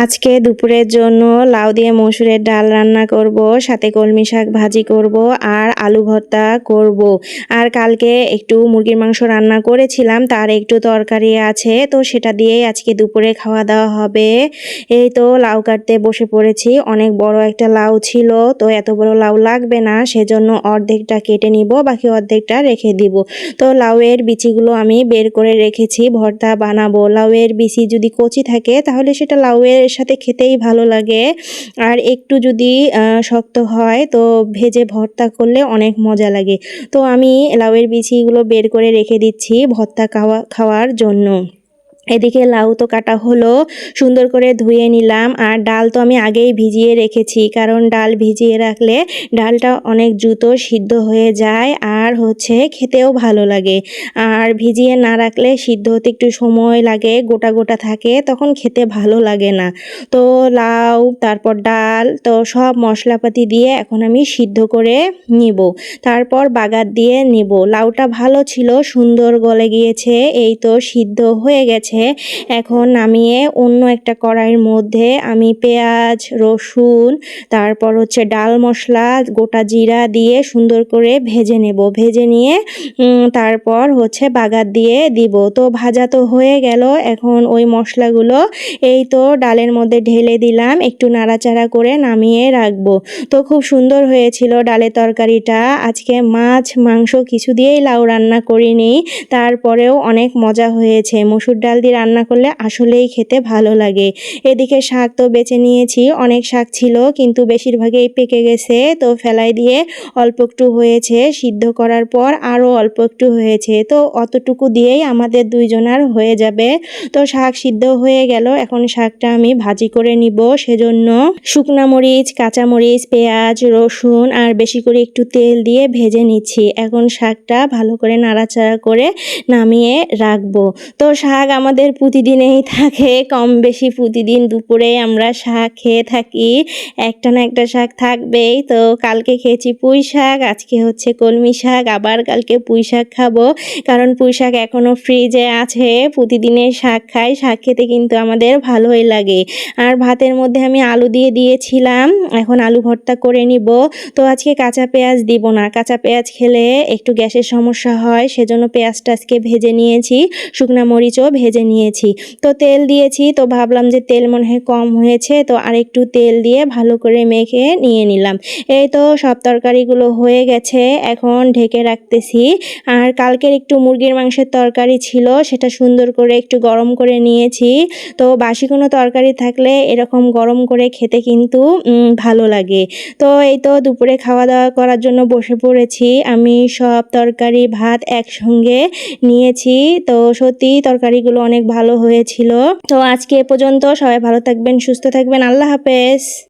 আজকে দুপুরের জন্য লাউ দিয়ে মসুরের ডাল রান্না করব, সাথে কলমি শাক ভাজি করব আর আলু ভর্তা করব। আর কালকে একটু মুরগির মাংস রান্না করেছিলাম, তার একটু তরকারি আছে, তো সেটা দিয়েই আজকে দুপুরে খাওয়া দাওয়া হবে। এই তো লাউ কাটতে বসে পড়েছি। অনেক বড় একটা লাউ ছিল, তো এত বড় লাউ লাগবে না, সেজন্য অর্ধেকটা কেটে নিব, বাকি অর্ধেকটা রেখে দিব। তো লাউয়ের বিচিগুলো আমি বের করে রেখেছি, ভর্তা বানাবো। লাউয়ের বিচি যদি কচি থাকে তাহলে সেটা লাউয়ের সাথে খেতেই ভালো লাগে, আর একটু যদি শক্ত হয় তো ভেজে ভর্তা করলে অনেক মজা লাগে। তো আমি লাউয়ের বিচিগুলো বের করে রেখে দিচ্ছি ভর্তা খাওয়ার জন্য। এদিকে লাউ তো কাটা হলো, সুন্দর করে ধুয়ে নিলাম। আর ডাল তো আমি আগেই ভিজিয়ে রেখেছি, কারণ ডাল ভিজিয়ে রাখলে ডালটা অনেক দ্রুত সিদ্ধ হয়ে যায় আর খেতেও ভালো লাগে। আর ভিজিয়ে না রাখলে সিদ্ধ হতে একটু সময় লাগে, গোটা গোটা থাকে, তখন খেতে ভালো লাগে না। তো লাউ, তারপর ডাল, তো সব মশলাপাতি দিয়ে এখন আমি সিদ্ধ করে নিব, তারপর বাগার দিয়ে নিব। লাউটা ভালো ছিল, সুন্দর গলে গিয়েছে, এই তো সিদ্ধ হয়ে গেছে। এখন নামিয়ে অন্য একটা কড়াইয়ের মধ্যে আমি পেঁয়াজ, রসুন, তারপর ডাল মশলা, গোটা জিরা দিয়ে সুন্দর করে ভেজে নেব। ভেজে নিয়ে তারপর বাগার দিয়ে দিব। তো ভাজা তো হয়ে গেল, এখন ওই মশলাগুলো এই তো ডালের মধ্যে ঢেলে দিলাম, একটু নাড়াচাড়া করে নামিয়ে রাখবো। তো খুব সুন্দর হয়েছিল ডালের তরকারিটা। আজকে মাছ মাংস কিছু দিয়েই লাউ রান্না করিনি, তারপরেও অনেক মজা হয়েছে। মসুর ডাল দিয়ে রান্না করলে আসলেই খেতে ভালো লাগে। এদিকে শাক তো বেছে নিয়েছি, অনেক শাক ছিল কিন্তু বেশিরভাগই পেকে গেছে, তো ফেলাই দিয়ে অল্প একটু হয়েছে। সিদ্ধ করার পর আরও অল্প একটু হয়েছে, তো অতটুকু দিয়েই আমাদের দুইজনার হয়ে যাবে। তো শাক সিদ্ধ হয়ে গেল, এখন শাকটা আমি ভাজি করে নিব। সেজন্য শুকনা মরিচ, কাঁচা মরিচ, পেঁয়াজ, রসুন আর বেশি করে একটু তেল দিয়ে ভেজে নিচ্ছি। এখন শাকটা ভালো করে নাড়াচাড়া করে নামিয়ে রাখবো। তো শাক আমাদের প্রতিদিনেই থাকে, কম বেশি প্রতিদিন দুপুরে আমরা শাক খেয়ে থাকি, একটা না একটা শাক থাকবেই। তো কালকে খেয়েছি পুঁই শাক, আজকে কলমি শাক, আবার কালকে পুঁই শাক খাবো, কারণ পুঁই শাক এখনও ফ্রিজে আছে। প্রতিদিনের শাক খাই, শাক খেতে কিন্তু আমাদের ভালোই লাগে। আর ভাতের মধ্যে আমি আলু দিয়ে দিয়েছিলাম, এখন আলু ভর্তা করে নিব। তো আজকে কাঁচা পেঁয়াজ দিব না, কাঁচা পেঁয়াজ খেলে একটু গ্যাসের সমস্যা হয়, সেজন্য পেঁয়াজটা আজকে ভেজে নিয়েছি, শুকনা মরিচও ভেজে নিয়েছি। তো তেল দিয়েছি, তো ভাবলাম যে তেল মনে হয় কম হয়েছে, তো আরেকটু তেল দিয়ে ভালো করে মেখে নিয়ে নিলাম। এই তো সব তরকারিগুলো হয়ে গেছে, এখন ঢেকে রাখতেছি। আর কালকের একটু মুরগির মাংসের তরকারি ছিল, সেটা সুন্দর করে একটু গরম করে নিয়েছি। তো বাসি কোনো তরকারি থাকলে এরকম গরম করে খেতে কিন্তু ভালো লাগে। তো এই তো দুপুরে খাওয়া দাওয়া করার জন্য বসে পড়েছি। আমি সব তরকারি ভাত একসঙ্গে নিয়েছি, তো সত্যি তরকারিগুলো অনেক ভালো হয়েছিল। তো আজকে এ পর্যন্ত, সবাই ভালো থাকবেন, সুস্থ থাকবেন, আল্লাহ হাফেজ।